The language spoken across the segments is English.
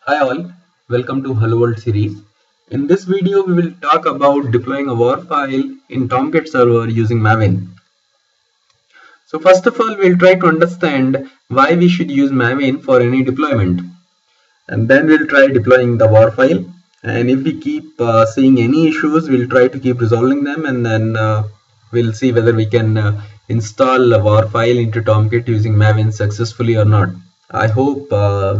Hi all, welcome to Hello World series. In this video, we will talk about deploying a WAR file in Tomcat server using Maven. So first of all, we'll try to understand why we should use Maven for any deployment. And then we'll try deploying the WAR file. And if we keep seeing any issues, we'll try to keep resolving them, and then we'll see whether we can install a WAR file into Tomcat using Maven successfully or not. I hope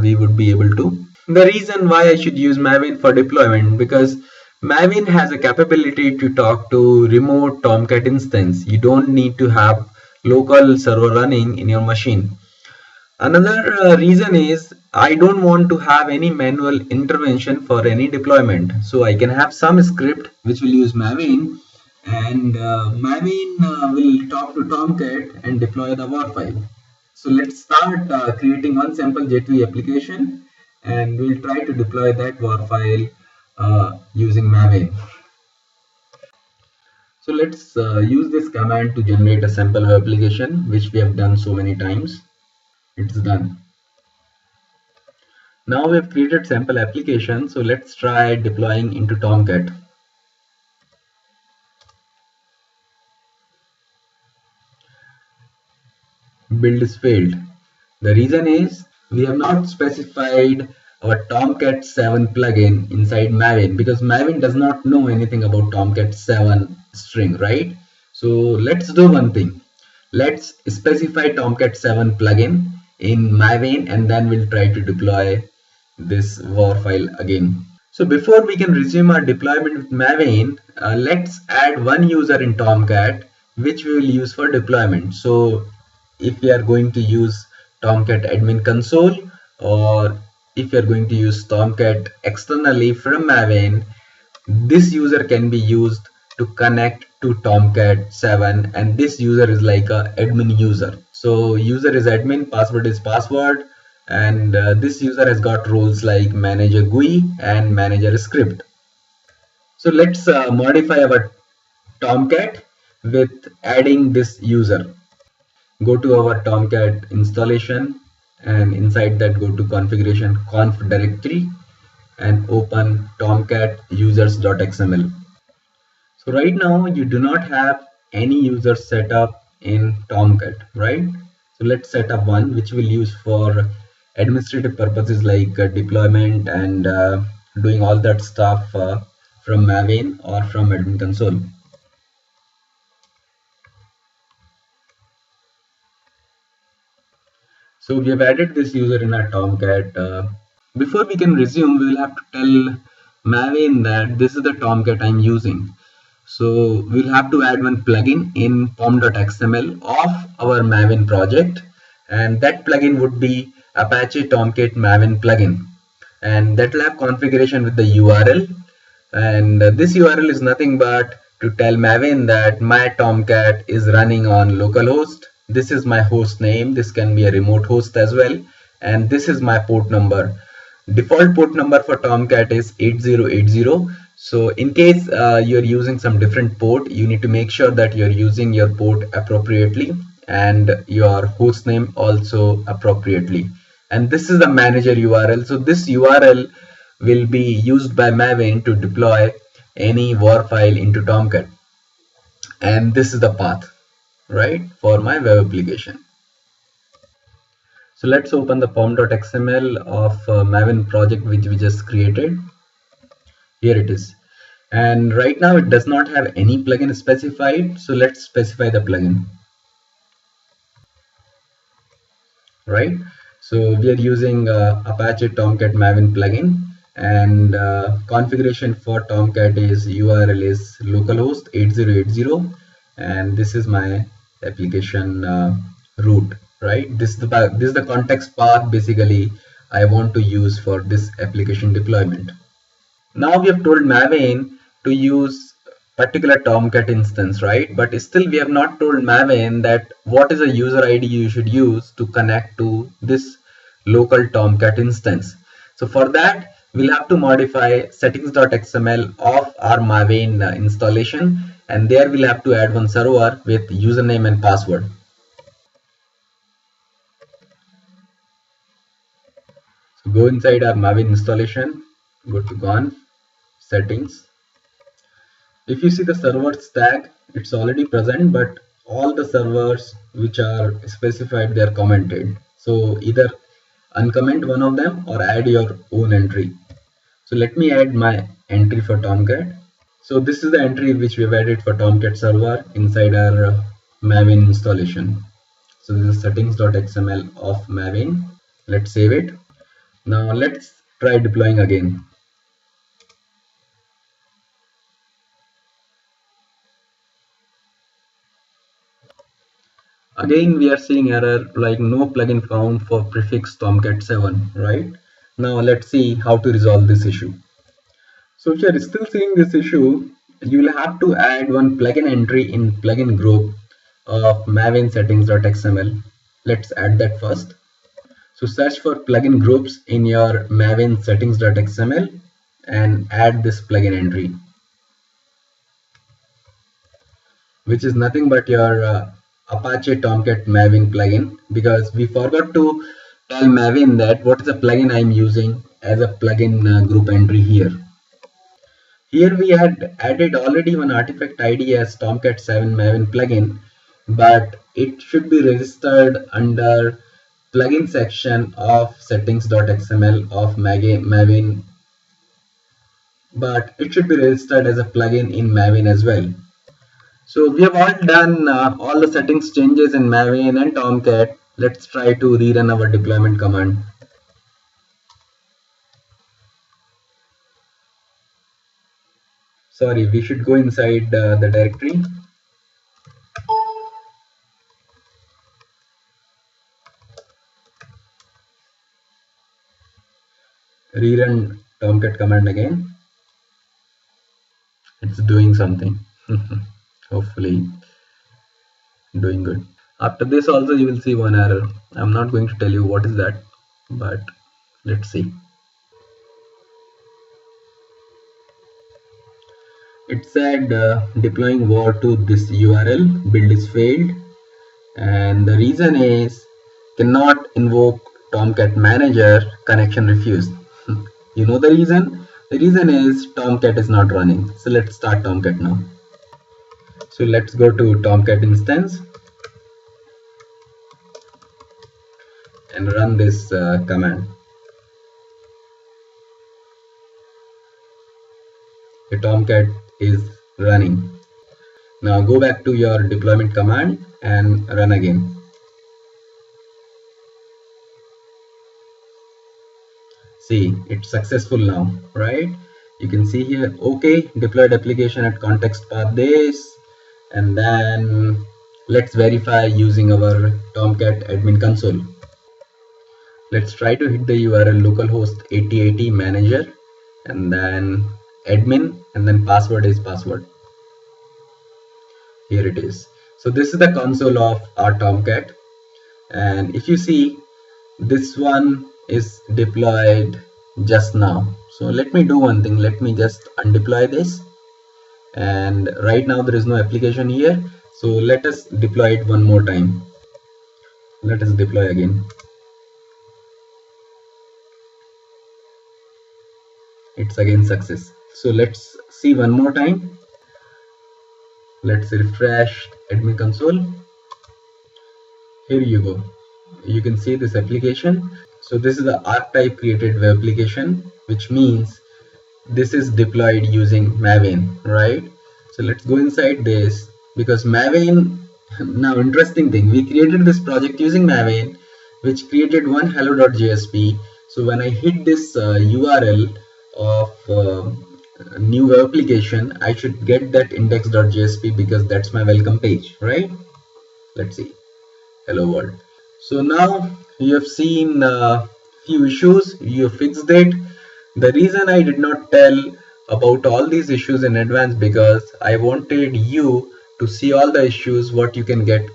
we would be able to. The reason why I should use Maven for deployment, because Maven has a capability to talk to remote Tomcat instance. You don't need to have local server running in your machine. Another reason is I don't want to have any manual intervention for any deployment. So I can have some script which will use Maven, and Maven will talk to Tomcat and deploy the WAR file. So let's start creating one sample J2E application, and we'll try to deploy that WAR file using Maven. So let's use this command to generate a sample web application, which we have done so many times. It's done. Now we have created sample application, so let's try deploying into Tomcat. Build is failed. The reason is we have not specified our Tomcat 7 plugin inside Maven, because Maven does not know anything about Tomcat 7 string, right? So let's do one thing. Let's specify Tomcat 7 plugin in Maven, and then we'll try to deploy this WAR file again. So before we can resume our deployment with Maven, let's add one user in Tomcat which we will use for deployment. So if we are going to use Tomcat admin console, or if you are going to use Tomcat externally from Maven, this user can be used to connect to Tomcat 7, and this user is like a admin user. So user is admin, password is password, and this user has got roles like manager GUI and manager script. So let's modify our Tomcat with adding this user. Go to our Tomcat installation, and inside that go to configuration conf directory and open tomcat users.xml. So right now you do not have any user set up in Tomcat, right? So let's set up one which we'll use for administrative purposes like deployment and doing all that stuff from Maven or from admin console. So we have added this user in our Tomcat. Before we can resume, we will have to tell Maven that this is the Tomcat I'm using. So we'll have to add one plugin in pom.xml of our Maven project, and that plugin would be Apache Tomcat Maven plugin, and that will have configuration with the URL. And this URL is nothing but to tell Maven that my Tomcat is running on localhost. This is my host name. This can be a remote host as well, and this is my port number. Default port number for Tomcat is 8080. So in case you're using some different port, you need to make sure that you're using your port appropriately and your host name also appropriately. And this is the manager URL. So this URL will be used by Maven to deploy any WAR file into Tomcat. And this is the path, right, for my web application. So let's open the pom.xml of Maven project which we just created. Here it is. And right now it does not have any plugin specified. So let's specify the plugin. Right. So we are using Apache Tomcat Maven plugin, and configuration for Tomcat is URL is localhost 8080, and this is my application root. Right. This is the context path basically I want to use for this application deployment. Now we have told Maven to use particular Tomcat instance, right? But still we have not told Maven that what is a user ID you should use to connect to this local Tomcat instance. So for that, we'll have to modify settings.xml of our Maven installation, and there we'll have to add one server with username and password. So go inside our Maven installation, go to Gone, Settings. If you see the servers tag, it's already present, but all the servers which are specified, they are commented. So either uncomment one of them or add your own entry. So let me add my entry for Tomcat. So this is the entry which we have added for Tomcat server inside our Maven installation. So this is settings.xml of Maven. Let's save it. Now let's try deploying again. Again we are seeing error like no plugin found for prefix Tomcat 7, right? Now let's see how to resolve this issue. So if you are still seeing this issue, you will have to add one plugin entry in plugin group of Maven settings.xml. Let's add that first. So search for plugin groups in your Maven settings.xml and add this plugin entry, which is nothing but your Apache Tomcat Maven plugin, because we forgot to tell Maven that what is the plugin I am using as a plugin group entry here. Here we had added already one artifact ID as Tomcat 7 Maven plugin, but it should be registered under plugin section of settings.xml of Maven, but it should be registered as a plugin in Maven as well. So we have all done all the settings changes in Maven and Tomcat. Let's try to rerun our deployment command. Sorry, we should go inside the directory. Rerun Tomcat command again. It's doing something. Hopefully doing good. After this also you will see one error. I'm not going to tell you what is that, but let's see. It said deploying war to this URL, build is failed, and the reason is cannot invoke Tomcat manager, connection refused. You know the reason? The reason is Tomcat is not running. So let's start Tomcat now. So let's go to Tomcat instance and run this command. The Tomcat is running. Now go back to your deployment command and run again. See, it's successful now, right? You can see here, okay, deployed application at context path this, and then let's verify using our Tomcat admin console. Let's try to hit the URL localhost 8080 manager and then admin, and then password is password. Here it is. So this is the console of our Tomcat, and if you see, this one is deployed just now. So let me do one thing. Let me just undeploy this, and right now there is no application here. So let us deploy it one more time. Let us deploy again. It's again success. So let's see one more time. Let's refresh admin console. Here you go. You can see this application. So this is the archetype created web application, which means this is deployed using Maven, right? So let's go inside this, because Maven, now interesting thing, we created this project using Maven, which created one hello.jsp. So when I hit this URL of new web application, I should get that index.jsp, because that's my welcome page, right? Let's see, hello world. So now you have seen a few issues, you have fixed it. The reason I did not tell about all these issues in advance, because I wanted you to see all the issues, what you can get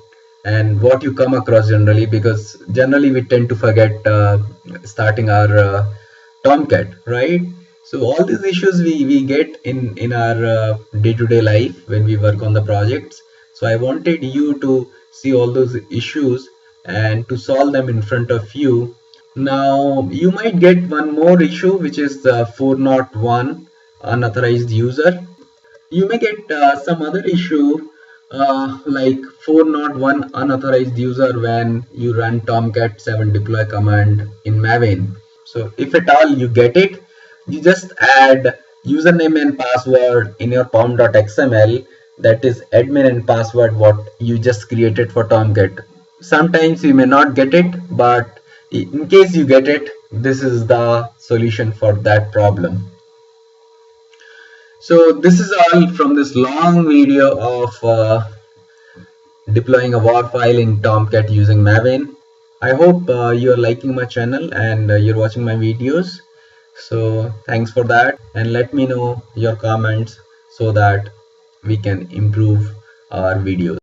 and what you come across generally, because generally we tend to forget starting our Tomcat, right? So all these issues we get in our day-to-day life when we work on the projects. So I wanted you to see all those issues and to solve them in front of you. Now you might get one more issue, which is the 401 unauthorized user. You may get some other issue like 401 unauthorized user when you run tomcat 7 deploy command in Maven. So if at all you get it, you just add username and password in your pom.xml, that is admin and password what you just created for Tomcat. Sometimes you may not get it, but in case you get it, this is the solution for that problem. So this is all from this long video of deploying a WAR file in Tomcat using Maven. I hope you're liking my channel and you're watching my videos. So thanks for that, and let me know your comments so that we can improve our videos.